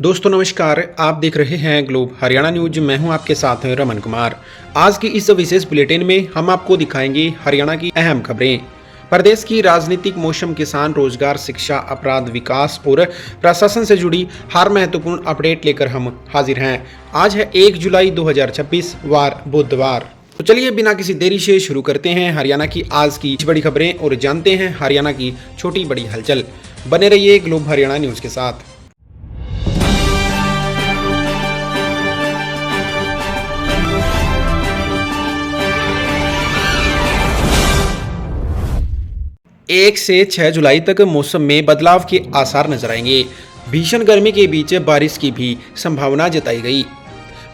दोस्तों नमस्कार, आप देख रहे हैं ग्लोब हरियाणा न्यूज। मैं हूं आपके साथ रमन कुमार। आज की इस विशेष बुलेटिन में हम आपको दिखाएंगे हरियाणा की अहम खबरें, प्रदेश की राजनीतिक, मौसम, किसान, रोजगार, शिक्षा, अपराध, विकास और प्रशासन से जुड़ी हर महत्वपूर्ण अपडेट लेकर हम हाजिर हैं। आज है 1 जुलाई 2026, वार बुधवार। तो चलिए बिना किसी देरी से शुरू करते हैं हरियाणा की आज की बड़ी खबरें और जानते हैं हरियाणा की छोटी बड़ी हलचल। बने रहिए ग्लोब हरियाणा न्यूज के साथ। एक से 6 जुलाई तक मौसम में बदलाव के आसार नजर आएंगे। भीषण गर्मी के बीच बारिश की भी संभावना जताई गई।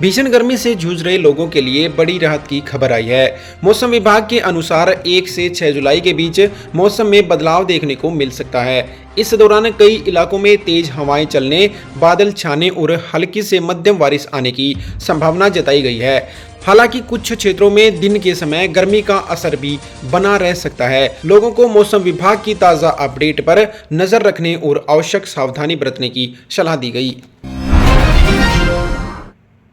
भीषण गर्मी से जूझ रहे लोगों के लिए बड़ी राहत की खबर आई है। मौसम विभाग के अनुसार 1 से 6 जुलाई के बीच मौसम में बदलाव देखने को मिल सकता है। इस दौरान कई इलाकों में तेज हवाएं चलने, बादल छाने और हल्की से मध्यम बारिश आने की संभावना जताई गई है। हालांकि कुछ क्षेत्रों में दिन के समय गर्मी का असर भी बना रह सकता है। लोगों को मौसम विभाग की ताज़ा अपडेट पर नजर रखने और आवश्यक सावधानी बरतने की सलाह दी गई।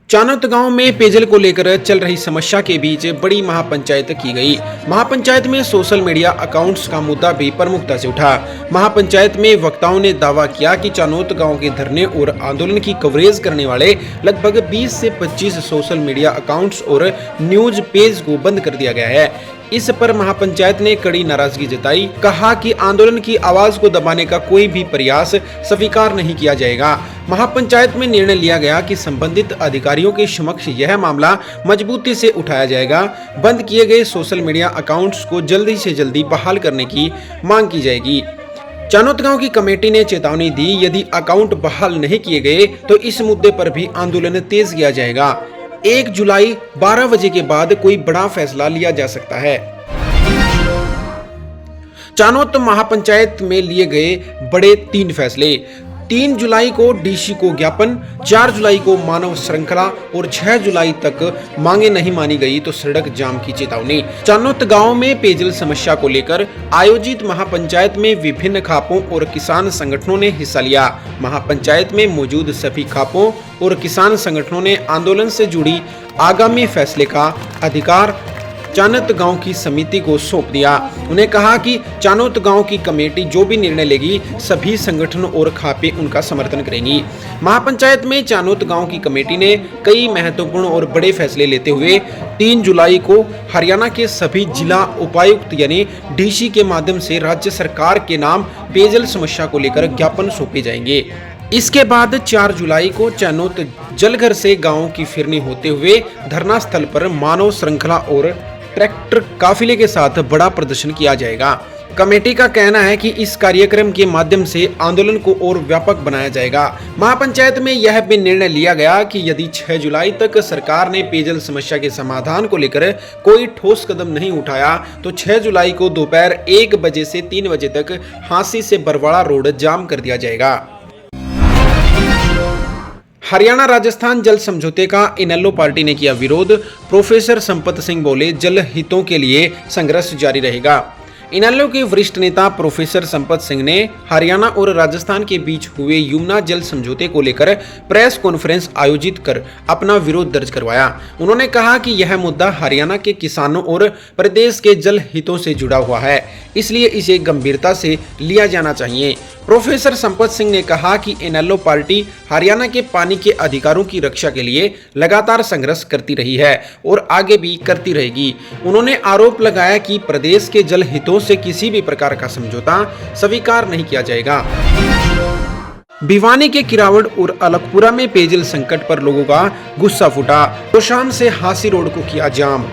चानोत गांव में पेयजल को लेकर चल रही समस्या के बीच बड़ी महापंचायत की गई। महापंचायत में सोशल मीडिया अकाउंट्स का मुद्दा भी प्रमुखता से उठा। महापंचायत में वक्ताओं ने दावा किया कि चानोत गांव के धरने और आंदोलन की कवरेज करने वाले लगभग 20 से 25 सोशल मीडिया अकाउंट्स और न्यूज पेज को बंद कर दिया गया है। इस पर महापंचायत ने कड़ी नाराजगी जताई। कहा कि आंदोलन की आवाज को दबाने का कोई भी प्रयास स्वीकार नहीं किया जाएगा। महापंचायत में निर्णय लिया गया कि संबंधित अधिकारियों के समक्ष यह मामला मजबूती से उठाया जाएगा। बंद किए गए सोशल मीडिया अकाउंट्स को जल्दी से जल्दी बहाल करने की मांग की जाएगी। चानोत गांव की कमेटी ने चेतावनी दी, यदि अकाउंट बहाल नहीं किए गए तो इस मुद्दे पर भी आंदोलन तेज किया जाएगा। 1 जुलाई 12 बजे के बाद कोई बड़ा फैसला लिया जा सकता है। चानोत महापंचायत में लिए गए बड़े 3 फैसले। 3 जुलाई को डीसी को ज्ञापन, 4 जुलाई को मानव श्रृंखला और 6 जुलाई तक मांगे नहीं मानी गई तो सड़क जाम की चेतावनी। चानोत गांव में पेयजल समस्या को लेकर आयोजित महापंचायत में विभिन्न खापों और किसान संगठनों ने हिस्सा लिया। महापंचायत में मौजूद सभी खापों और किसान संगठनों ने आंदोलन से जुड़ी आगामी फैसले का अधिकार चानोत गांव की समिति को सौंप दिया। उन्हें कहा कि चानोत गांव की कमेटी जो भी निर्णय लेगी, सभी संगठन और खापे उनका समर्थन करेंगी। महापंचायत में चानोत गांव की कमेटी ने कई महत्वपूर्ण और बड़े फैसले लेते हुए 3 जुलाई को हरियाणा के सभी जिला उपायुक्त यानी डीसी के माध्यम से राज्य सरकार के नाम पेयजल समस्या को लेकर ज्ञापन सौंपे जाएंगे। इसके बाद 4 जुलाई को चानोत जलघर से गांव की फिरनी होते हुए धरना स्थल पर मानव श्रृंखला और ट्रैक्टर काफिले के साथ बड़ा प्रदर्शन किया जाएगा। कमेटी का कहना है कि इस कार्यक्रम के माध्यम से आंदोलन को और व्यापक बनाया जाएगा। महापंचायत में यह भी निर्णय लिया गया कि यदि 6 जुलाई तक सरकार ने पेयजल समस्या के समाधान को लेकर कोई ठोस कदम नहीं उठाया तो 6 जुलाई को दोपहर 1 बजे से 3 बजे तक हांसी से बरवाड़ा रोड जाम कर दिया जाएगा। हरियाणा राजस्थान जल समझौते का इनेलो पार्टी ने किया विरोध। प्रोफेसर संपत सिंह बोले, जल हितों के लिए संघर्ष जारी रहेगा। इनेलो के वरिष्ठ नेता प्रोफेसर संपत सिंह ने हरियाणा और राजस्थान के बीच हुए यमुना जल समझौते को लेकर प्रेस कॉन्फ्रेंस आयोजित कर अपना विरोध दर्ज करवाया। उन्होंने कहा कि यह मुद्दा हरियाणा के किसानों और प्रदेश के जल हितों से जुड़ा हुआ है, इसलिए इसे गंभीरता से लिया जाना चाहिए। प्रोफेसर संपत सिंह ने कहा कि इनेलो पार्टी हरियाणा के पानी के अधिकारों की रक्षा के लिए लगातार संघर्ष करती रही है और आगे भी करती रहेगी। उन्होंने आरोप लगाया कि प्रदेश के जल हितों से किसी भी प्रकार का समझौता स्वीकार नहीं किया जाएगा। भिवानी के किरावड़ और अलकपुरा में पेयजल संकट पर लोगों का गुस्सा फूटा तो शाम से हांसी रोड को किया जाम।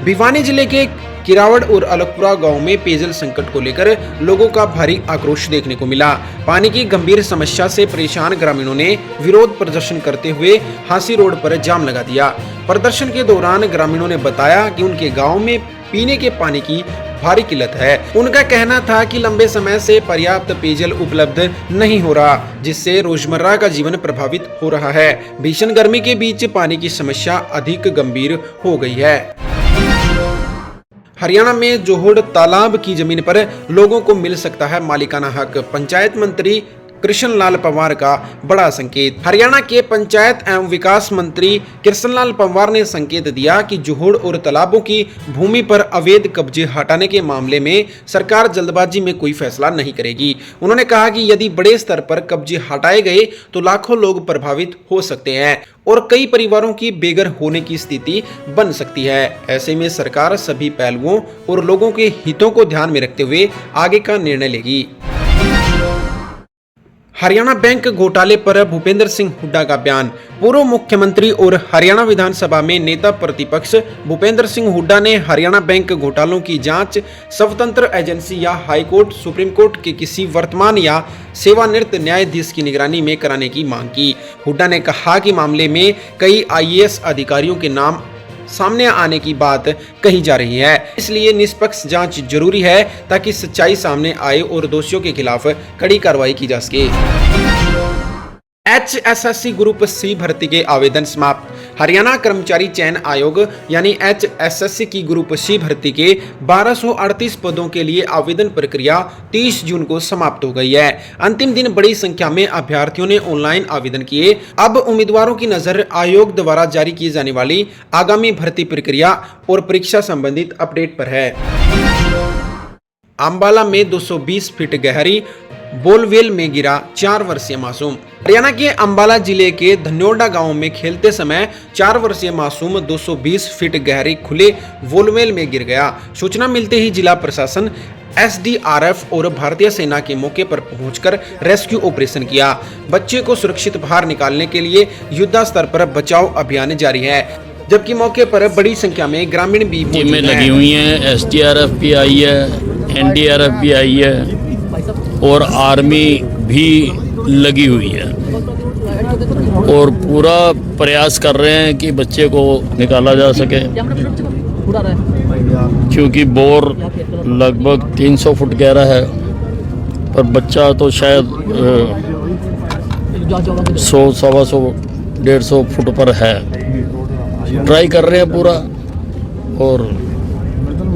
भिवानी जिले के किरावड़ और अलकपुरा गांव में पेयजल संकट को लेकर लोगों का भारी आक्रोश देखने को मिला। पानी की गंभीर समस्या से परेशान ग्रामीणों ने विरोध प्रदर्शन करते हुए हांसी रोड पर जाम लगा दिया। प्रदर्शन के दौरान ग्रामीणों ने बताया कि उनके गांव में पीने के पानी की भारी किल्लत है। उनका कहना था कि लंबे समय से पर्याप्त पेयजल उपलब्ध नहीं हो रहा, जिससे रोजमर्रा का जीवन प्रभावित हो रहा है। भीषण गर्मी के बीच पानी की समस्या अधिक गंभीर हो गई है। हरियाणा में जोहोड़ तालाब की जमीन पर लोगों को मिल सकता है मालिकाना हक। पंचायत मंत्री कृष्णलाल पंवार का बड़ा संकेत। हरियाणा के पंचायत एवं विकास मंत्री कृष्णलाल पंवार ने संकेत दिया कि जोहड़ और तालाबों की भूमि पर अवैध कब्जे हटाने के मामले में सरकार जल्दबाजी में कोई फैसला नहीं करेगी। उन्होंने कहा कि यदि बड़े स्तर पर कब्जे हटाए गए तो लाखों लोग प्रभावित हो सकते हैं और कई परिवारों की बेघर होने की स्थिति बन सकती है। ऐसे में सरकार सभी पहलुओं और लोगों के हितों को ध्यान में रखते हुए आगे का निर्णय लेगी। हरियाणा बैंक घोटाले पर भूपेंद्र सिंह हुड्डा का बयान। पूर्व मुख्यमंत्री और हरियाणा विधानसभा में नेता प्रतिपक्ष भूपेंद्र सिंह हुड्डा ने हरियाणा बैंक घोटालों की जांच स्वतंत्र एजेंसी या हाईकोर्ट, सुप्रीम कोर्ट के किसी वर्तमान या सेवानिवृत्त न्यायाधीश की निगरानी में कराने की मांग की। हुड्डा ने कहा कि मामले में कई IAS अधिकारियों के नाम सामने आने की बात कही जा रही है, इसलिए निष्पक्ष जांच जरूरी है ताकि सच्चाई सामने आए और दोषियों के खिलाफ कड़ी कार्रवाई की जा सके। HSSC ग्रुप C भर्ती के आवेदन समाप्त। हरियाणा कर्मचारी चयन आयोग यानी HSSC की ग्रुप C भर्ती के 1238 पदों के लिए आवेदन प्रक्रिया 30 जून को समाप्त हो गई है। अंतिम दिन बड़ी संख्या में अभ्यर्थियों ने ऑनलाइन आवेदन किए। अब उम्मीदवारों की नजर आयोग द्वारा जारी की जाने वाली आगामी भर्ती प्रक्रिया और परीक्षा संबंधित अपडेट पर है। अंबाला में 220 फीट गहरी बोलवेल में गिरा 4 वर्षीय मासूम। हरियाणा के अंबाला जिले के धन्योड़ा गांव में खेलते समय 4 वर्षीय मासूम 220 फीट गहरी खुले बोलवेल में गिर गया। सूचना मिलते ही जिला प्रशासन, SDRF और भारतीय सेना के मौके पर पहुंचकर रेस्क्यू ऑपरेशन किया। बच्चे को सुरक्षित बाहर निकालने के लिए युद्ध स्तर पर बचाव अभियान जारी है, जबकि मौके पर बड़ी संख्या में ग्रामीण भी टीमें लगी हुई हैं। SDRF भी आई है, NDRF भी आई है और आर्मी भी लगी हुई है और पूरा प्रयास कर रहे हैं कि बच्चे को निकाला जा सके, क्योंकि बोर लगभग 300 फुट गहरा है, पर बच्चा तो शायद 100, 125, 150 फुट पर है। ट्राई कर रहे हैं पूरा और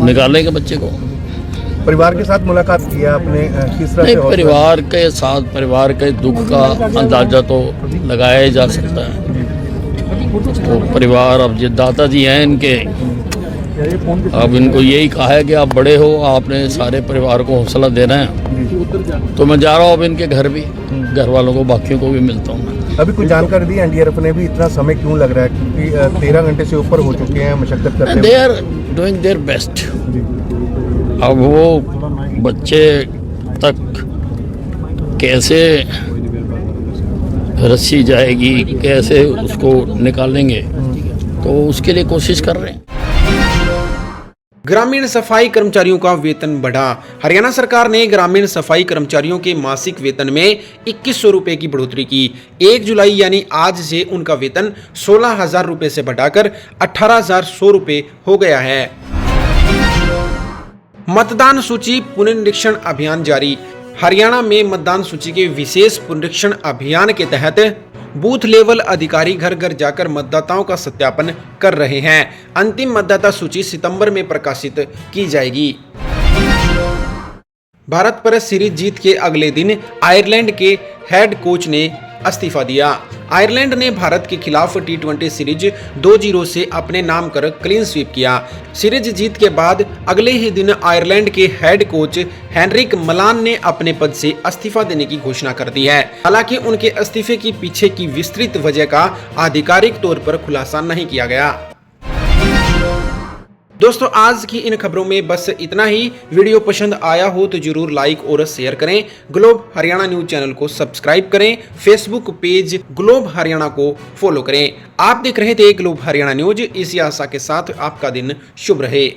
निकालेंगे बच्चे को। परिवार के साथ मुलाकात किया आपने, किस तरह से? परिवार के साथ, परिवार के दुख का अंदाजा तो लगाया ही जा सकता है। तो परिवार, अब ये दादाजी हैं इनके, अब इनको यही कहा है कि आप बड़े हो, आपने सारे परिवार को हौसला देना है। तो मैं जा रहा हूँ अब इनके घर भी, घर वालों को, बाकियों को भी मिलता हूँ। अभी कुछ जानकारी दी NDRF ने भी? इतना समय क्यों लग रहा है? क्योंकि 13 घंटे से ऊपर हो चुके हैं मशक्कत करते हैं। They are doing their best. अब वो बच्चे तक कैसे रस्सी जाएगी, कैसे उसको निकालेंगे, तो उसके लिए कोशिश कर रहे हैं। ग्रामीण सफाई कर्मचारियों का वेतन बढ़ा। हरियाणा सरकार ने ग्रामीण सफाई कर्मचारियों के मासिक वेतन में 2100 रुपए की बढ़ोतरी की। 1 जुलाई यानी आज से उनका वेतन 16,000 रुपए से बढ़ाकर 18,100 रुपए हो गया है। मतदान सूची पुनरीक्षण अभियान जारी। हरियाणा में मतदान सूची के विशेष पुनरीक्षण अभियान के तहत बूथ लेवल अधिकारी घर घर जाकर मतदाताओं का सत्यापन कर रहे हैं। अंतिम मतदाता सूची सितंबर में प्रकाशित की जाएगी। भारत पर सीरीज जीत के अगले दिन आयरलैंड के हेड कोच ने इस्तीफा दिया। आयरलैंड ने भारत के खिलाफ T20 सीरीज 2-0 से अपने नाम कर क्लीन स्वीप किया। सीरीज जीत के बाद अगले ही दिन आयरलैंड के हेड कोच हेनरिक मलान ने अपने पद से इस्तीफा देने की घोषणा कर दी है। हालांकि उनके इस्तीफे की पीछे की विस्तृत वजह का आधिकारिक तौर पर खुलासा नहीं किया गया। दोस्तों, आज की इन खबरों में बस इतना ही। वीडियो पसंद आया हो तो जरूर लाइक और शेयर करें। ग्लोब हरियाणा न्यूज चैनल को सब्सक्राइब करें। फेसबुक पेज ग्लोब हरियाणा को फॉलो करें। आप देख रहे थे ग्लोब हरियाणा न्यूज। इसी आशा के साथ आपका दिन शुभ रहे।